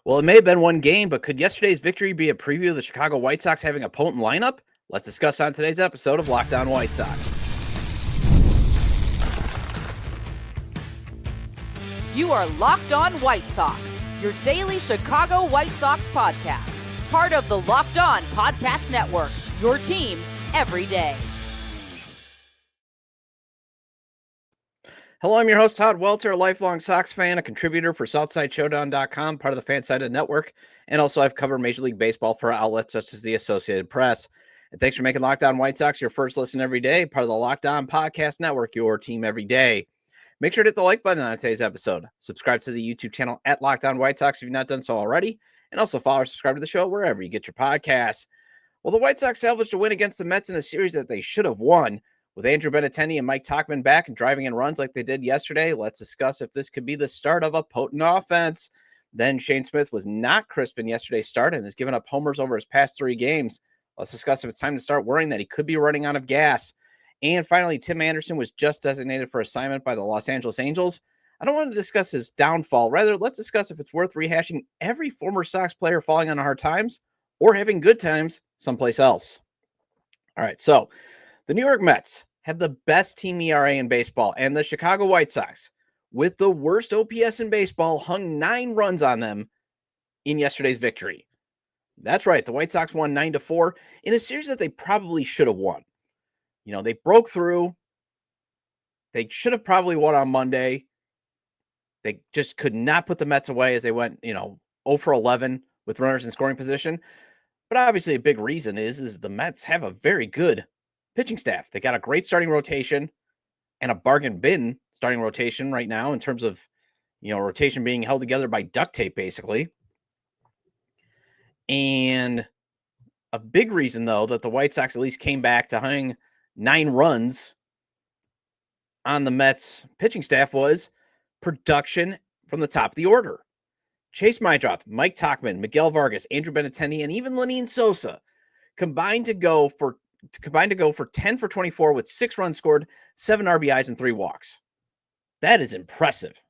Well, it may have been one game, but could yesterday's victory be a preview of the Chicago White Sox having a potent lineup? Let's discuss on today's episode of Locked On White Sox. You are Locked On White Sox, your daily Chicago White Sox podcast. Part of the Locked On Podcast Network, your team every day. Hello, I'm your host, Todd Welter, a lifelong Sox fan, a contributor for SouthsideShowdown.com, part of the Fansided Network, and also I've covered Major League Baseball for outlets such as the Associated Press. And thanks for making Locked On White Sox your first listen every day, part of the Locked On Podcast Network, your team every day. Make sure to hit the like button on today's episode. Subscribe to the YouTube channel at Locked On White Sox if you've not done so already, and also follow or subscribe to the show wherever you get your podcasts. Well, the White Sox salvaged a win against the Mets in a series that they should have won. With Andrew Benintendi and Mike Tauchman back and driving in runs like they did yesterday, let's discuss if this could be the start of a potent offense. Then Shane Smith was not crisp in yesterday's start and has given up homers over his past 3 games. Let's discuss if it's time to start worrying that he could be running out of gas. And finally, Tim Anderson was just designated for assignment by the Los Angeles Angels. I don't want to discuss his downfall. Rather, let's discuss if it's worth rehashing every former Sox player falling on hard times or having good times someplace else. All right, so the New York Mets have the best team ERA in baseball, and the Chicago White Sox, with the worst OPS in baseball, hung 9 runs on them in yesterday's victory. That's right, the White Sox won 9-4 in a series that they probably should have won. You know, they broke through. They should have probably won on Monday. They just could not put the Mets away as they went, 0 for 11 with runners in scoring position. But obviously a big reason is the Mets have a very good pitching staff. They got a great starting rotation and a bargain bin starting rotation right now in terms of, rotation being held together by duct tape, basically. And a big reason, though, that the White Sox at least came back to hang 9 runs on the Mets pitching staff was production from the top of the order. Chase Meidroth, Mike Tauchman, Miguel Vargas, Andrew Benintendi, and even Lenyn Sosa combined to go for 10 for 24 with 6 runs scored, 7 RBIs, and 3 walks. That is impressive.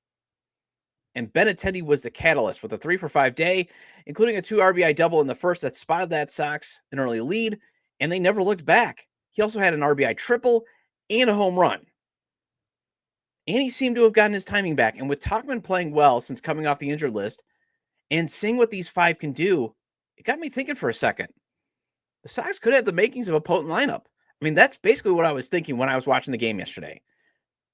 And Benintendi was the catalyst with a 3 for 5 day, including a 2 RBI double in the first that spotted that Sox an early lead, and they never looked back. He also had an RBI triple and a home run. And he seemed to have gotten his timing back. And with Tauchman playing well since coming off the injured list and seeing what these 5 can do, it got me thinking for a second. The Sox could have the makings of a potent lineup. I mean, that's basically what I was thinking when I was watching the game yesterday.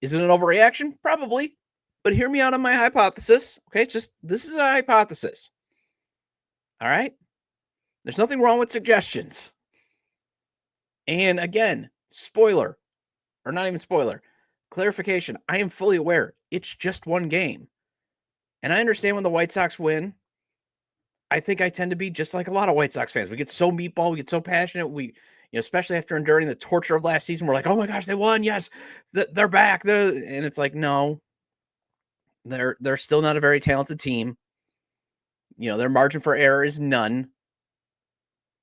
Is it an overreaction? Probably. But hear me out on my hypothesis. Okay, this is a hypothesis. All right? There's nothing wrong with suggestions. And again, spoiler, or not even spoiler, clarification, I am fully aware it's just one game. And I understand when the White Sox win, I think I tend to be just like a lot of White Sox fans. We get so meatball, we get so passionate. We, especially after enduring the torture of last season, we're like, oh my gosh, they won. Yes, they're back. And it's like, no, they're still not a very talented team. Their margin for error is none.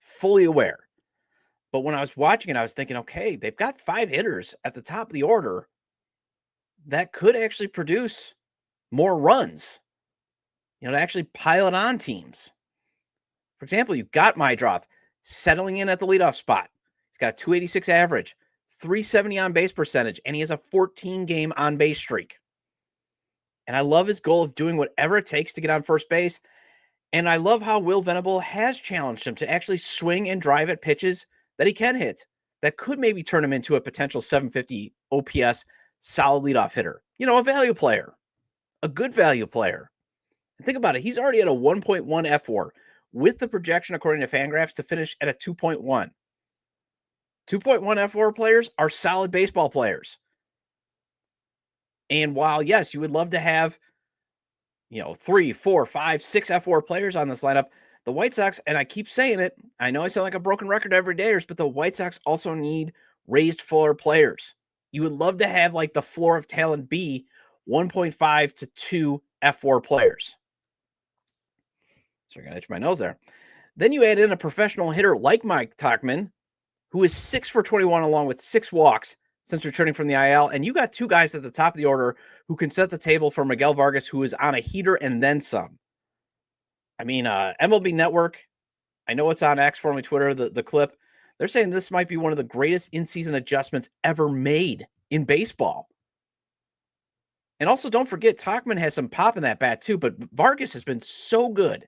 Fully aware. But when I was watching it, I was thinking, okay, they've got 5 hitters at the top of the order that could actually produce more runs, to actually pile it on teams. For example, you've got Meidroth settling in at the leadoff spot. He's got a 286 average, 370 on base percentage, and he has a 14-game on base streak. And I love his goal of doing whatever it takes to get on first base. And I love how Will Venable has challenged him to actually swing and drive at pitches that he can hit that could maybe turn him into a potential 750 OPS solid leadoff hitter. A value player, a good value player. And think about it. He's already at a 1.1 F4 with the projection, according to Fangraphs, to finish at a 2.1. 2.1 F4 players are solid baseball players. And while, yes, you would love to have, 3, 4, 5, 6 F4 players on this lineup, the White Sox, and I keep saying it, I know I sound like a broken record every day, but the White Sox also need raised floor players. You would love to have like the floor of talent be 1.5 to 2 F4 players. So I'm going to itch my nose there. Then you add in a professional hitter like Mike Tauchman, who is 6 for 21 along with 6 walks since returning from the IL. And you got 2 guys at the top of the order who can set the table for Miguel Vargas, who is on a heater and then some. I mean, MLB Network, I know it's on X, formerly Twitter, the clip. They're saying this might be one of the greatest in-season adjustments ever made in baseball. And also, don't forget, Tauchman has some pop in that bat too, but Vargas has been so good.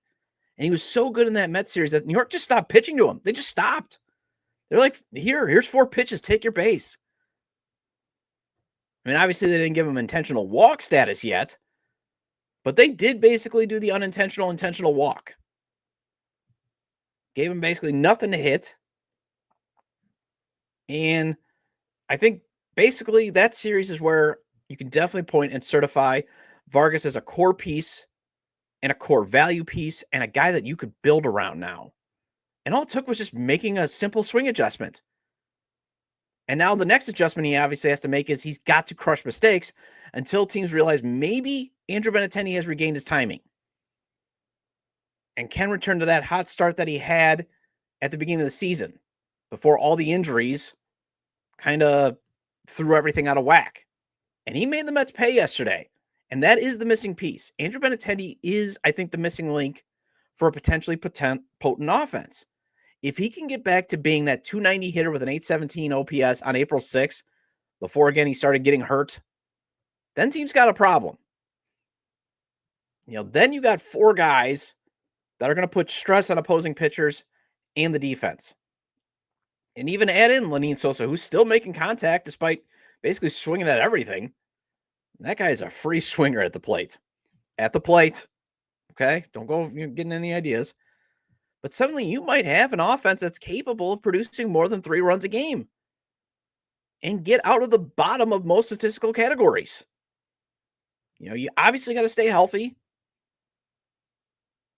And he was so good in that Mets series that New York just stopped pitching to him. They just stopped. They're like, here's 4 pitches. Take your base. I mean, obviously, they didn't give him intentional walk status yet, but they did basically do the unintentional intentional walk. Gave him basically nothing to hit. And I think basically that series is where you can definitely point and certify Vargas as a core piece and a core value piece and a guy that you could build around now. And all it took was just making a simple swing adjustment. And now the next adjustment he obviously has to make is he's got to crush mistakes until teams realize maybe Andrew Benintendi has regained his timing and can return to that hot start that he had at the beginning of the season before all the injuries kind of threw everything out of whack. And he made the Mets pay yesterday. And that is the missing piece. Andrew Benintendi is, I think, the missing link for a potentially potent offense. If he can get back to being that 290 hitter with an 817 OPS on April 6th, before again he started getting hurt, then team's got a problem. Then you got 4 guys that are going to put stress on opposing pitchers and the defense. And even add in Lenyn Sosa, who's still making contact despite basically swinging at everything. That guy is a free swinger at the plate. At the plate. Okay? Don't go getting any ideas. But suddenly you might have an offense that's capable of producing more than 3 runs a game and get out of the bottom of most statistical categories. You obviously got to stay healthy.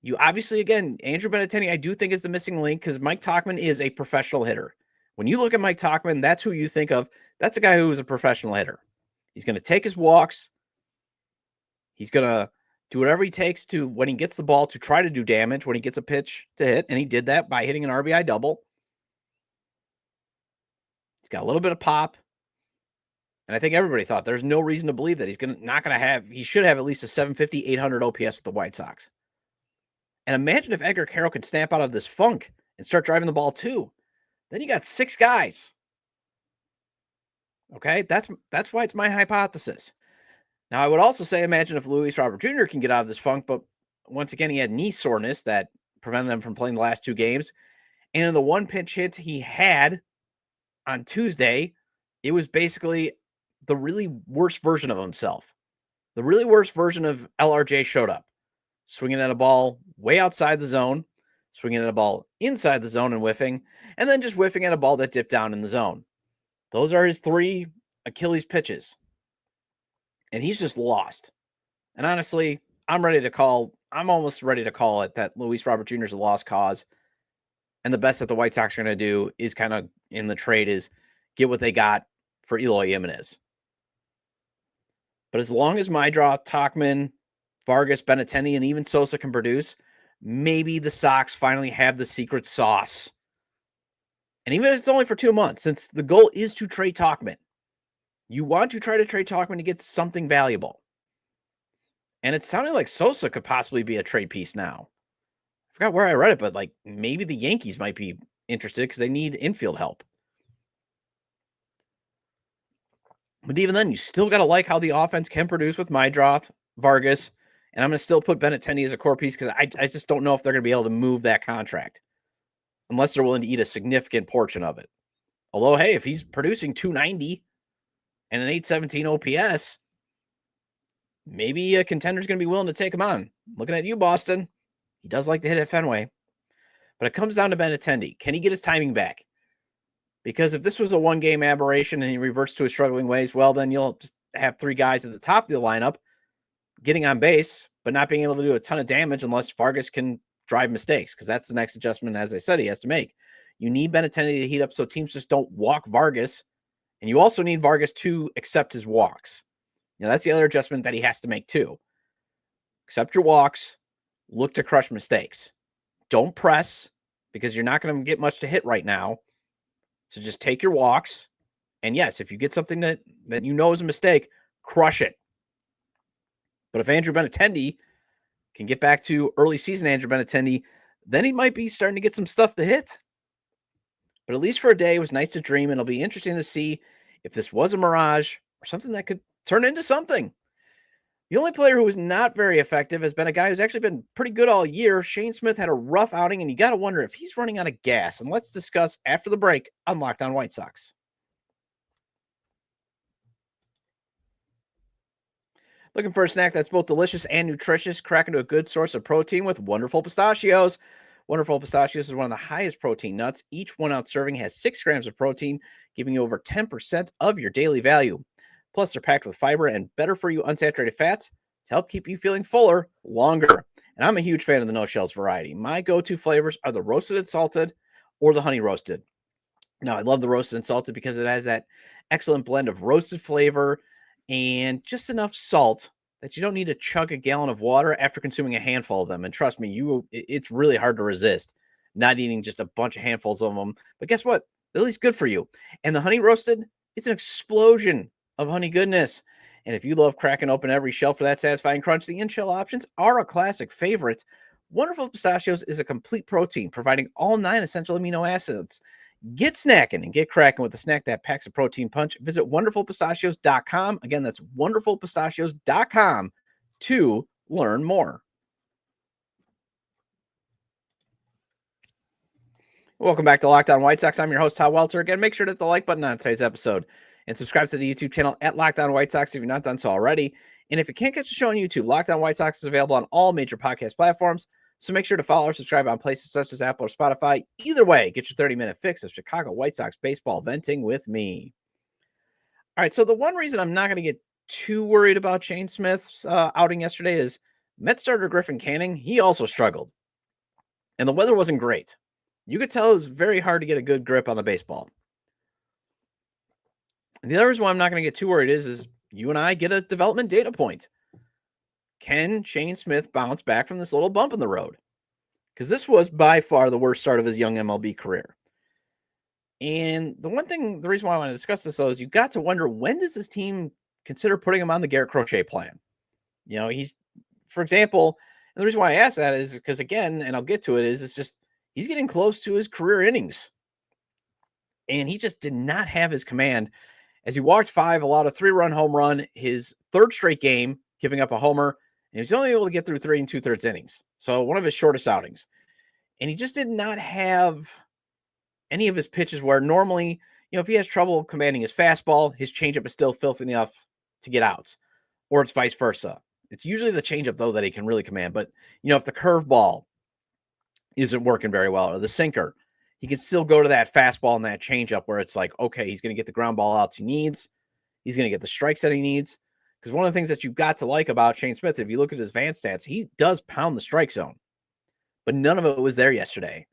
You obviously, again, Andrew Benintendi, I do think is the missing link because Mike Tauchman is a professional hitter. When you look at Mike Tauchman, that's who you think of. That's a guy who is a professional hitter. He's going to take his walks. He's going to do whatever he takes to, when he gets the ball, to try to do damage when he gets a pitch to hit. And he did that by hitting an RBI double. He's got a little bit of pop. And I think everybody thought there's no reason to believe that he should have at least a 750, 800 OPS with the White Sox. And imagine if Edgar Carroll could snap out of this funk and start driving the ball too. Then you got 6 guys. Okay, that's why it's my hypothesis. Now, I would also say, imagine if Luis Robert Jr. can get out of this funk, but once again, he had knee soreness that prevented him from playing the last 2 games. And in the 1 pinch hit he had on Tuesday, it was basically the really worst version of himself. The really worst version of LRJ showed up, swinging at a ball way outside the zone, swinging at a ball inside the zone and whiffing, and then just whiffing at a ball that dipped down in the zone. Those are his 3 Achilles pitches. And he's just lost. And honestly, I'm almost ready to call it that Luis Robert Jr. is a lost cause. And the best that the White Sox are going to do is kind of in the trade is get what they got for Eloy Jimenez. But as long as Meidroth, Tauchman, Vargas, Benintendi, and even Sosa can produce, maybe the Sox finally have the secret sauce. And even if it's only for 2 months, since the goal is to trade Tauchman, you want to try to trade Tauchman to get something valuable. And it sounded like Sosa could possibly be a trade piece now. I forgot where I read it, but maybe the Yankees might be interested because they need infield help. But even then, you still got to like how the offense can produce with Meidroth, Vargas, and I'm going to still put Benintendi as a core piece because I just don't know if they're going to be able to move that contract unless they're willing to eat a significant portion of it. Although, hey, if he's producing 290 and an 817 OPS, maybe a contender's going to be willing to take him on. Looking at you, Boston. He does like to hit at Fenway. But it comes down to Benintendi. Can he get his timing back? Because if this was a 1-game aberration and he reverts to his struggling ways, well, then you'll just have 3 guys at the top of the lineup getting on base, but not being able to do a ton of damage unless Vargas can drive mistakes, because that's the next adjustment, as I said, he has to make. You need Benintendi to heat up so teams just don't walk Vargas, and you also need Vargas to accept his walks. That's the other adjustment that he has to make too. Accept your walks, look to crush mistakes. Don't press, because you're not going to get much to hit right now. So just take your walks. And yes, if you get something that you know is a mistake, crush it. But if Andrew Benintendi can get back to early season Andrew Benintendi, then he might be starting to get some stuff to hit. But at least for a day, it was nice to dream, and it'll be interesting to see if this was a mirage or something that could turn into something. The only player who was not very effective has been a guy who's actually been pretty good all year. Shane Smith had a rough outing, and you got to wonder if he's running out of gas. And let's discuss after the break on Locked On White Sox. Looking for a snack that's both delicious and nutritious? Crack into a good source of protein with Wonderful Pistachios. Wonderful Pistachios is one of the highest protein nuts. Each 1 ounce serving has 6 grams of protein, giving you over 10% of your daily value. Plus, they're packed with fiber and better for you unsaturated fats to help keep you feeling fuller longer. And I'm a huge fan of the no shells variety. My go-to flavors are the roasted and salted or the honey roasted. Now, I love the roasted and salted because it has that excellent blend of roasted flavor and just enough salt that you don't need to chug a gallon of water after consuming a handful of them. And trust me, it's really hard to resist not eating just a bunch of handfuls of them. But guess what? They're at least good for you. And the honey roasted is an explosion of honey goodness. And if you love cracking open every shell for that satisfying crunch, the in-shell options are a classic favorite. Wonderful Pistachios is a complete protein, providing all 9 essential amino acids. Get snacking and get cracking with a snack that packs a protein punch. Visit wonderfulpistachios.com. Again, that's wonderfulpistachios.com to learn more. Welcome back to Locked On White Sox. I'm your host, Todd Welter. Again, make sure to hit the like button on today's episode and subscribe to the YouTube channel at Locked On White Sox if you've not done so already. And if you can't catch the show on YouTube, Locked On White Sox is available on all major podcast platforms. So make sure to follow or subscribe on places such as Apple or Spotify. Either way, get your 30-minute fix of Chicago White Sox baseball venting with me. All right, so the one reason I'm not going to get too worried about Shane Smith's outing yesterday is Mets starter Griffin Canning. He also struggled, and the weather wasn't great. You could tell it was very hard to get a good grip on the baseball. And the other reason why I'm not going to get too worried is you and I get a development data point. Can Shane Smith bounce back from this little bump in the road? Because this was by far the worst start of his young MLB career. And the reason why I want to discuss this, though, is you got to wonder, when does this team consider putting him on the Garrett Crochet plan? You know, for example, and the reason why I ask that is because, again, and I'll get to it, it's just he's getting close to his career innings. And he just did not have his command as he walked 5, allowed a 3-run home run, his 3rd straight game, giving up a homer. And he was only able to get through 3 2/3 innings. So one of his shortest outings. And he just did not have any of his pitches where normally, if he has trouble commanding his fastball, his changeup is still filthy enough to get outs. Or it's vice versa. It's usually the changeup, though, that he can really command. But, if the curveball isn't working very well, or the sinker, he can still go to that fastball and that changeup where it's like, okay, he's going to get the ground ball outs he needs. He's going to get the strikes that he needs. Because one of the things that you've got to like about Shane Smith, if you look at his Vance stats, he does pound the strike zone. But none of it was there yesterday.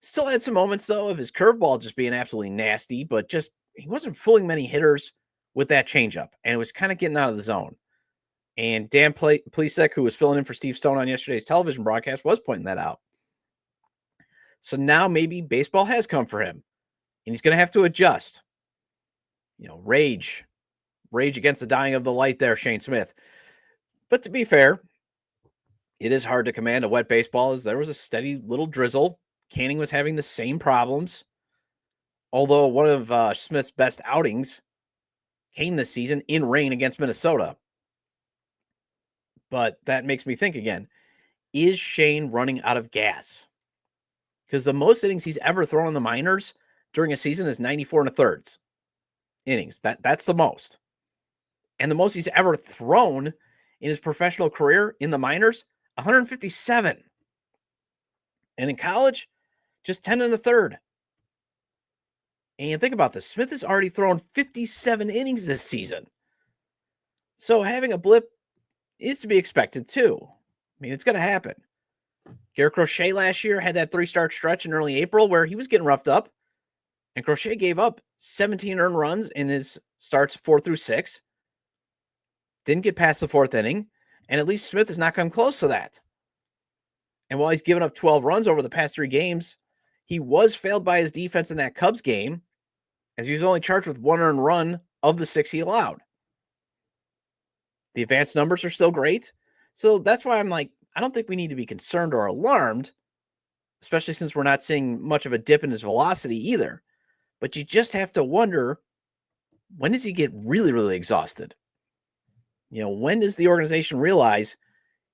Still had some moments, though, of his curveball just being absolutely nasty, but just he wasn't fooling many hitters with that changeup, and it was kind of getting out of the zone. And Dan Plesac, who was filling in for Steve Stone on yesterday's television broadcast, was pointing that out. So now maybe baseball has come for him, and he's going to have to adjust. Rage against the dying of the light there, Shane Smith. But to be fair, it is hard to command a wet baseball, as there was a steady little drizzle. Canning was having the same problems, although one of Smith's best outings came this season in rain against Minnesota. But that makes me think again, is Shane running out of gas? Because the most innings he's ever thrown in the minors during a season is 94 1/3 innings. That's the most. And the most he's ever thrown in his professional career in the minors, 157. And in college, just 10 1/3. And think about this. Smith has already thrown 57 innings this season. So having a blip is to be expected too. I mean, it's going to happen. Garrett Crochet last year had that 3-start stretch in early April where he was getting roughed up. And Crochet gave up 17 earned runs in his starts 4 through 6. Didn't get past the 4th inning. And at least Smith has not come close to that. And while he's given up 12 runs over the past 3 games, he was failed by his defense in that Cubs game, as he was only charged with 1 earned run of the 6 he allowed. The advanced numbers are still great. So that's why I'm like, I don't think we need to be concerned or alarmed, especially since we're not seeing much of a dip in his velocity either. But you just have to wonder, when does he get really, really exhausted? When does the organization realize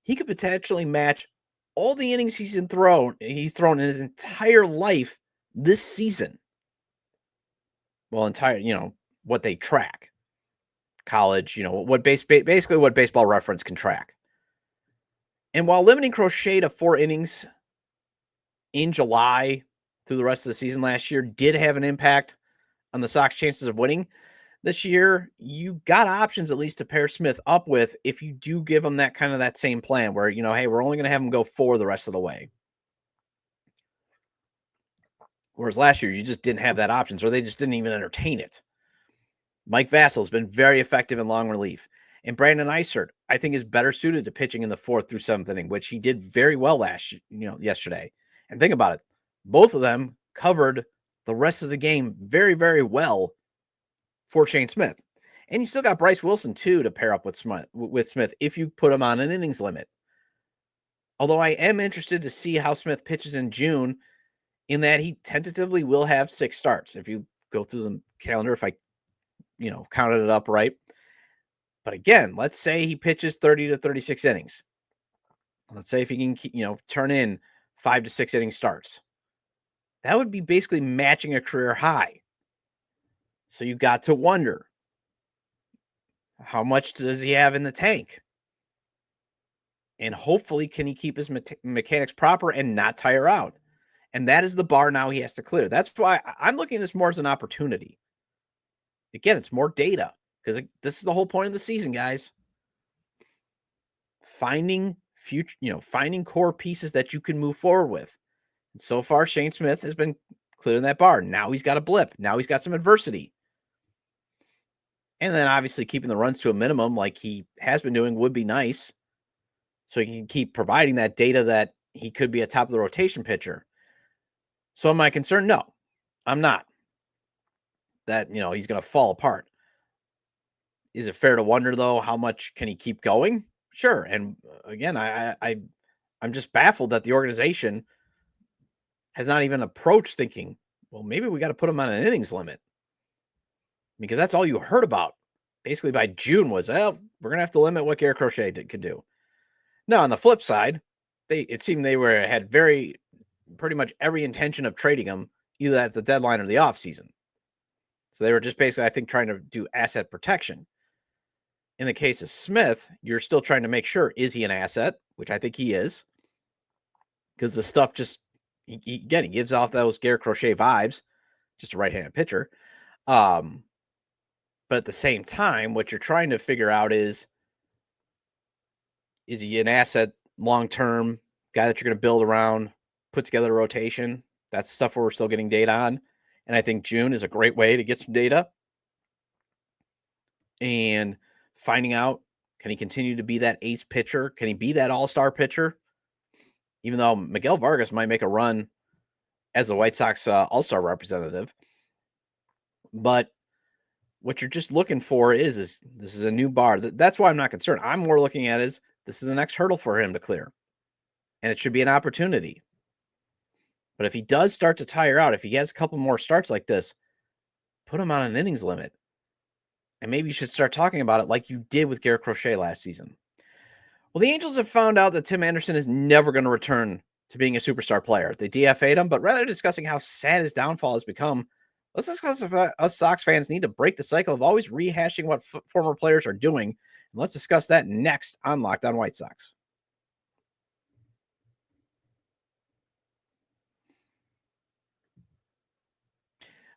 he could potentially match all the innings he's thrown in his entire life this season? Well, what they track. College, basically what Baseball Reference can track. And while limiting Crochet to 4 innings in July through the rest of the season last year did have an impact on the Sox chances of winning this year, you got options at least to pair Smith up with if you do give him that same plan where, hey, we're only going to have him go 4 the rest of the way. Whereas last year, you just didn't have that option, or they just didn't even entertain it. Mike Vassal's been very effective in long relief. And Brandon Eisert, I think, is better suited to pitching in the 4th through 7th inning, which he did very well yesterday. And think about it. Both of them covered the rest of the game very, very well for Shane Smith. And you still got Bryce Wilson, too, to pair up with Smith if you put him on an innings limit. Although I am interested to see how Smith pitches in June, in that he tentatively will have 6 starts. If you go through the calendar, if I counted it up right. But again, let's say he pitches 30 to 36 innings. Let's say if he can, turn in 5 to 6 inning starts. That would be basically matching a career high. So you got to wonder, how much does he have in the tank? And hopefully, can he keep his mechanics proper and not tire out? And that is the bar now he has to clear. That's why I'm looking at this more as an opportunity. Again, it's more data, because this is the whole point of the season, guys. Finding finding core pieces that you can move forward with. And so far, Shane Smith has been clearing that bar. Now he's got a blip. Now he's got some adversity. And then obviously keeping the runs to a minimum like he has been doing would be nice. So he can keep providing that data that he could be a top of the rotation pitcher. So am I concerned? No, I'm not. That, he's going to fall apart. Is it fair to wonder, though, how much can he keep going? Sure. And again, I'm just baffled that the organization has not even approached thinking, well, maybe we got to put him on an innings limit. Because that's all you heard about. Basically by June was, well, we're going to have to limit what Garrett Crochet could do. Now, on the flip side, it seemed they had pretty much every intention of trading him either at the deadline or the offseason. So they were just basically, I think, trying to do asset protection. In the case of Smith, you're still trying to make sure, is he an asset? Which I think he is. Because the stuff just, he gives off those Garrett Crochet vibes. Just a right-handed pitcher. But at the same time, what you're trying to figure out is he an asset long-term, guy that you're going to build around, put together a rotation? That's stuff where we're still getting data on. And I think June is a great way to get some data. And finding out, can he continue to be that ace pitcher? Can he be that all-star pitcher? Even though Miguel Vargas might make a run as the White Sox all-star representative. But what you're just looking for is this is a new bar. That's why I'm not concerned. I'm more looking at is this is the next hurdle for him to clear. And it should be an opportunity. But if he does start to tire out, if he has a couple more starts like this, put him on an innings limit. And maybe you should start talking about it like you did with Garrett Crochet last season. Well, the Angels have found out that Tim Anderson is never going to return to being a superstar player. They DFA'd him, but rather than discussing how sad his downfall has become, let's discuss if us Sox fans need to break the cycle of always rehashing what former players are doing. And let's discuss that next on Locked On White Sox.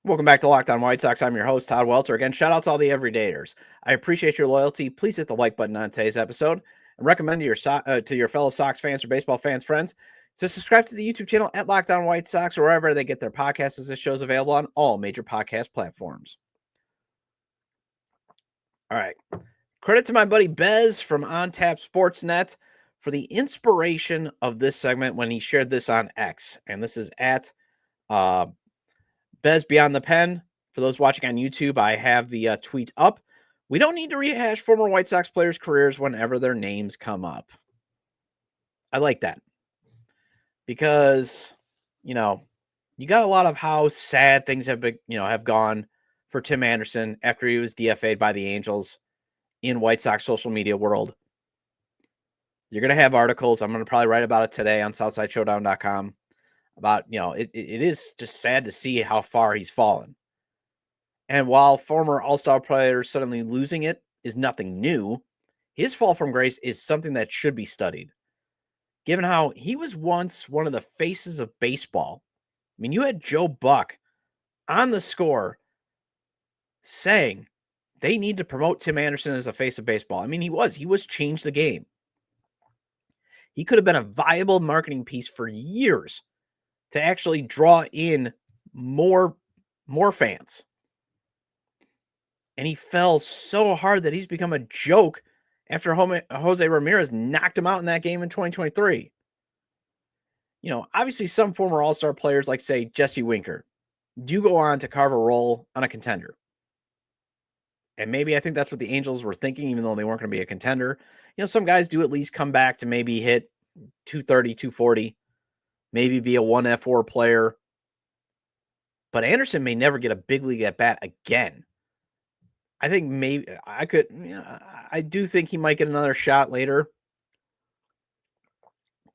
Welcome back to Locked On White Sox. I'm your host, Todd Welter. Again, shout out to all the everydayers. I appreciate your loyalty. Please hit the like button on today's episode and recommend to your fellow Sox fans or baseball fans, friends, to subscribe to the YouTube channel at Locked On White Sox or wherever they get their podcasts, as this show is available on all major podcast platforms. All right. Credit to my buddy Bez from On Tap Sportsnet for the inspiration of this segment when he shared this on X. And this is at Bez Beyond the Pen. For those watching on YouTube, I have the tweet up. We don't need to rehash former White Sox players' careers whenever their names come up. I like that because, you got a lot of how sad things have been, have gone for Tim Anderson after he was DFA'd by the Angels in White Sox social media world. You're going to have articles. I'm going to probably write about it today on SouthsideShowdown.com about, it is just sad to see how far he's fallen. And while former All-Star players suddenly losing it is nothing new, his fall from grace is something that should be studied. Given how he was once one of the faces of baseball. I mean, you had Joe Buck on the score saying they need to promote Tim Anderson as the face of baseball. I mean, he was changed the game. He could have been a viable marketing piece for years to actually draw in more fans. And he fell so hard that he's become a joke after Jose Ramirez knocked him out in that game in 2023. Obviously some former All-Star players like, say, Jesse Winker, do go on to carve a role on a contender. And maybe I think that's what the Angels were thinking, even though they weren't going to be a contender. Some guys do at least come back to maybe hit 230, 240, maybe be a 1F4 player. But Anderson may never get a big league at bat again. I think maybe I do think he might get another shot later.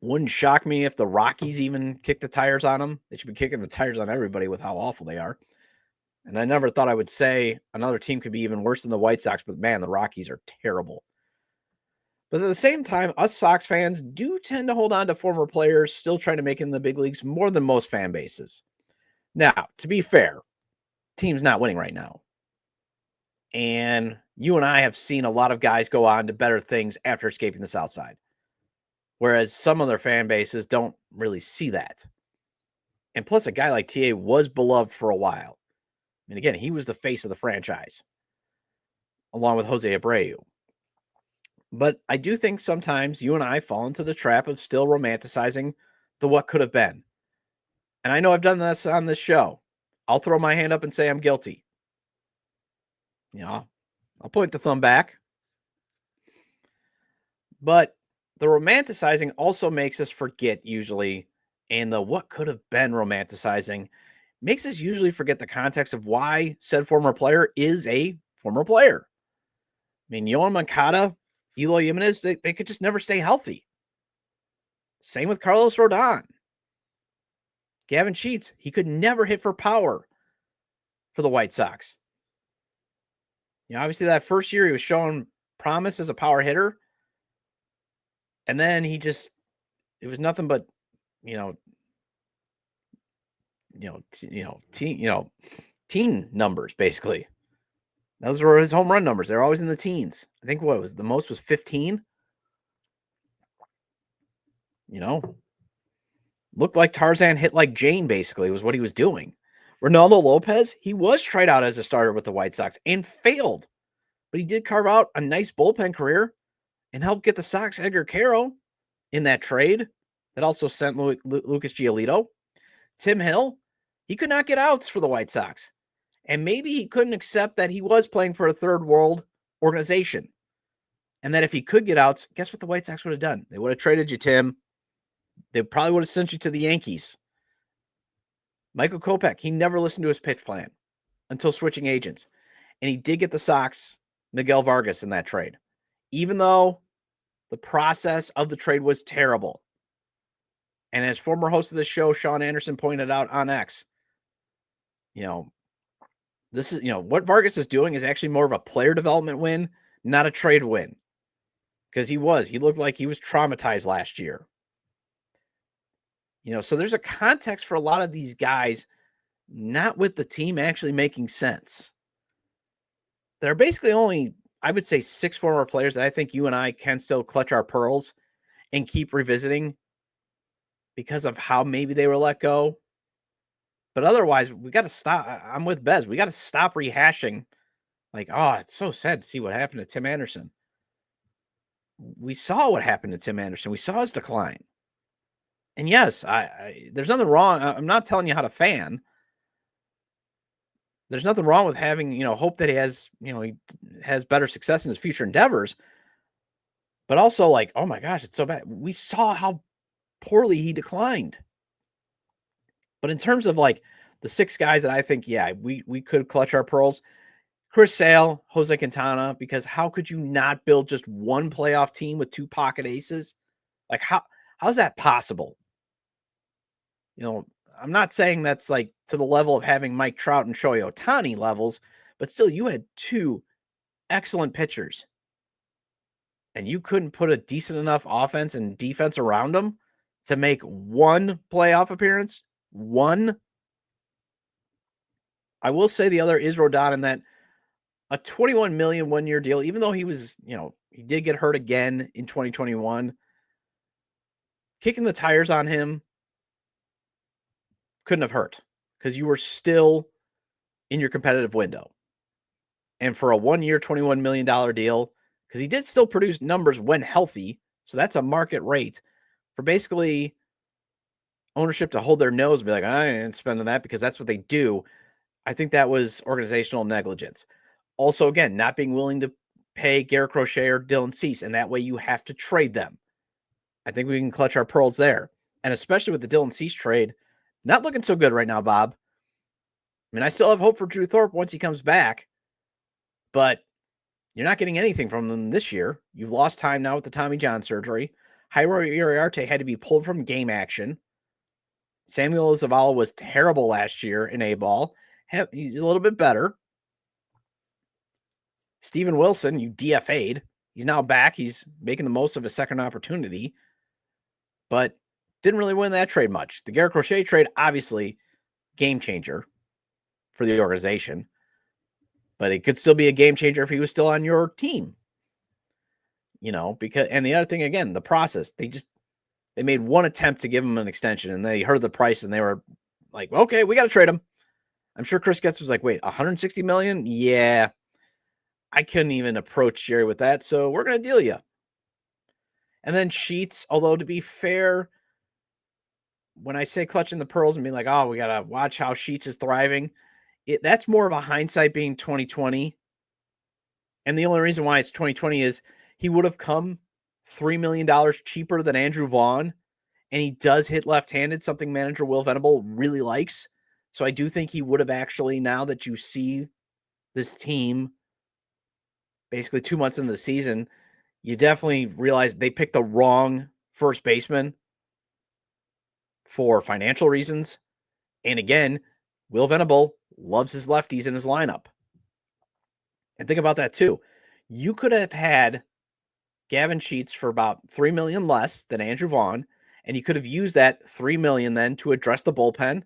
Wouldn't shock me if the Rockies even kick the tires on him. They should be kicking the tires on everybody with how awful they are. And I never thought I would say another team could be even worse than the White Sox, but man, the Rockies are terrible. But at the same time, us Sox fans do tend to hold on to former players still trying to make it in the big leagues more than most fan bases. Now, to be fair, team's not winning right now. And you and I have seen a lot of guys go on to better things after escaping the South Side. Whereas some other fan bases don't really see that. And plus, a guy like TA was beloved for a while. And again, he was the face of the franchise, along with Jose Abreu. But I do think sometimes you and I fall into the trap of still romanticizing the what could have been. And I know I've done this on this show. I'll throw my hand up and say I'm guilty. I'll point the thumb back. But the romanticizing also makes us forget usually, and the what could have been romanticizing makes us usually forget the context of why said former player is a former player. I mean, Yohan Moncada, Eloy Jimenez, they could just never stay healthy. Same with Carlos Rodon. Gavin Sheets, he could never hit for power for the White Sox. Obviously that first year he was showing promise as a power hitter. And then it was nothing but, teen numbers, basically. Those were his home run numbers. They're always in the teens. I think the most was 15. Looked like Tarzan hit like Jane, basically, was what he was doing. Ronaldo Lopez, he was tried out as a starter with the White Sox and failed. But he did carve out a nice bullpen career and helped get the Sox Edgar Caro in that trade that also sent Lucas Giolito. Tim Hill, he could not get outs for the White Sox. And maybe he couldn't accept that he was playing for a third world organization. And that if he could get outs, guess what the White Sox would have done? They would have traded you, Tim. They probably would have sent you to the Yankees. Michael Kopech, he never listened to his pitch plan until switching agents. And he did get the Sox Miguel Vargas in that trade. Even though the process of the trade was terrible. And as former host of the show, Sean Anderson, pointed out on X, this is, what Vargas is doing is actually more of a player development win, not a trade win. Because he looked like he was traumatized last year. So there's a context for a lot of these guys, not with the team actually making sense. There are basically only, I would say, 6 former players that I think you and I can still clutch our pearls and keep revisiting because of how maybe they were let go. But otherwise, we got to stop. I'm with Bez. We got to stop rehashing. Like, oh, it's so sad to see what happened to Tim Anderson. We saw what happened to Tim Anderson. We saw his decline. And yes, there's nothing wrong. I'm not telling you how to fan. There's nothing wrong with having, hope that he has, he has better success in his future endeavors. But also, like, oh my gosh, it's so bad. We saw how poorly he declined. But in terms of like the 6 guys that I think, yeah, we could clutch our pearls, Chris Sale, Jose Quintana, because how could you not build just one playoff team with 2 pocket aces? Like, how's that possible? You know, I'm not saying that's like to the level of having Mike Trout and Shohei Ohtani levels, but still, you had 2 excellent pitchers, and you couldn't put a decent enough offense and defense around them to make one playoff appearance. One. I will say the other is Rodon in that a $21 million 1-year deal, even though he was, he did get hurt again in 2021. Kicking the tires on him couldn't have hurt because you were still in your competitive window. And for a 1-year, $21 million deal, because he did still produce numbers when healthy, so that's a market rate for basically ownership to hold their nose and be like, I ain't spending that because that's what they do. I think that was organizational negligence. Also, again, not being willing to pay Garrett Crochet or Dylan Cease, and that way you have to trade them. I think we can clutch our pearls there. And especially with the Dylan Cease trade, not looking so good right now, Bob. I mean, I still have hope for Drew Thorpe once he comes back, but you're not getting anything from them this year. You've lost time now with the Tommy John surgery. Jairo Uriarte had to be pulled from game action. Samuel Zavala was terrible last year in A-ball. He's a little bit better. Steven Wilson, you DFA'd. He's now back. He's making the most of a second opportunity, but didn't really win that trade much. The Garrett Crochet trade, obviously, game changer for the organization, but it could still be a game changer if he was still on your team. Because, and the other thing, again, the process, they made one attempt to give him an extension, and they heard the price and they were like, okay, we got to trade him. I'm sure Chris Getz was like, wait, $160 million? Yeah. I couldn't even approach Jerry with that, so we're going to deal you. And then Sheets, although to be fair, when I say clutching the pearls and being like, oh, we got to watch how Sheets is thriving, that's more of a hindsight being 2020. And the only reason why it's 2020 is he would have come $3 million cheaper than Andrew Vaughn, and he does hit left-handed, something manager Will Venable really likes. So I do think he would have actually, now that you see this team basically 2 months into the season, you definitely realize they picked the wrong first baseman for financial reasons. And again, Will Venable loves his lefties in his lineup. And think about that too. You could have had Gavin Sheets for about $3 million less than Andrew Vaughn, and you could have used that $3 million then to address the bullpen.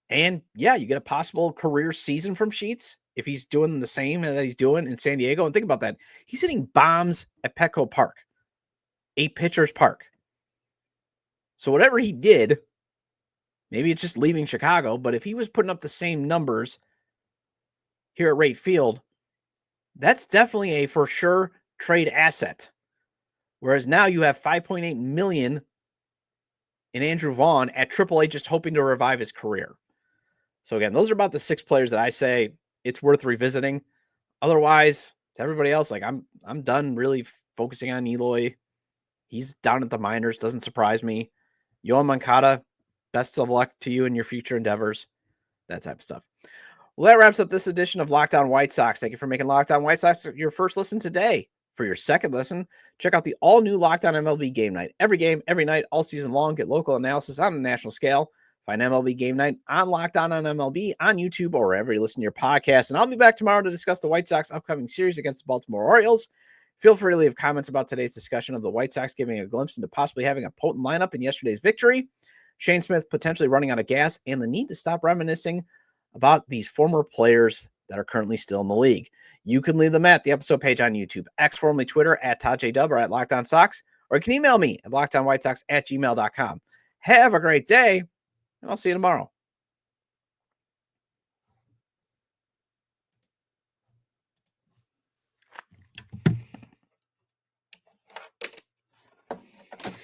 And yeah, you get a possible career season from Sheets if he's doing the same that he's doing in San Diego. And think about that. He's hitting bombs at Petco Park, a pitcher's park. So whatever he did, maybe it's just leaving Chicago, but if he was putting up the same numbers here at Wright Field, that's definitely a for sure trade asset. Whereas now you have $5.8 million in Andrew Vaughn at AAA just hoping to revive his career. So again, those are about the 6 players that I say it's worth revisiting. Otherwise, to everybody else, like I'm done really focusing on Eloy. He's down at the minors, doesn't surprise me. Yoan Moncada, best of luck to you in your future endeavors. That type of stuff. Well, that wraps up this edition of Locked On White Sox. Thank you for making Locked On White Sox your first listen today. For your second listen, check out the all-new Locked On MLB Game Night. Every game, every night, all season long. Get local analysis on a national scale. Find MLB Game Night on Locked On MLB on YouTube or wherever you listen to your podcast. And I'll be back tomorrow to discuss the White Sox upcoming series against the Baltimore Orioles. Feel free to leave comments about today's discussion of the White Sox giving a glimpse into possibly having a potent lineup in yesterday's victory, Shane Smith potentially running out of gas, and the need to stop reminiscing about these former players that are currently still in the league. You can leave them at the episode page on YouTube, X, formerly Twitter, at Todd J. Dub or at Locked On Sox, or you can email me at lockedonwhitesox@gmail.com. Have a great day, and I'll see you tomorrow.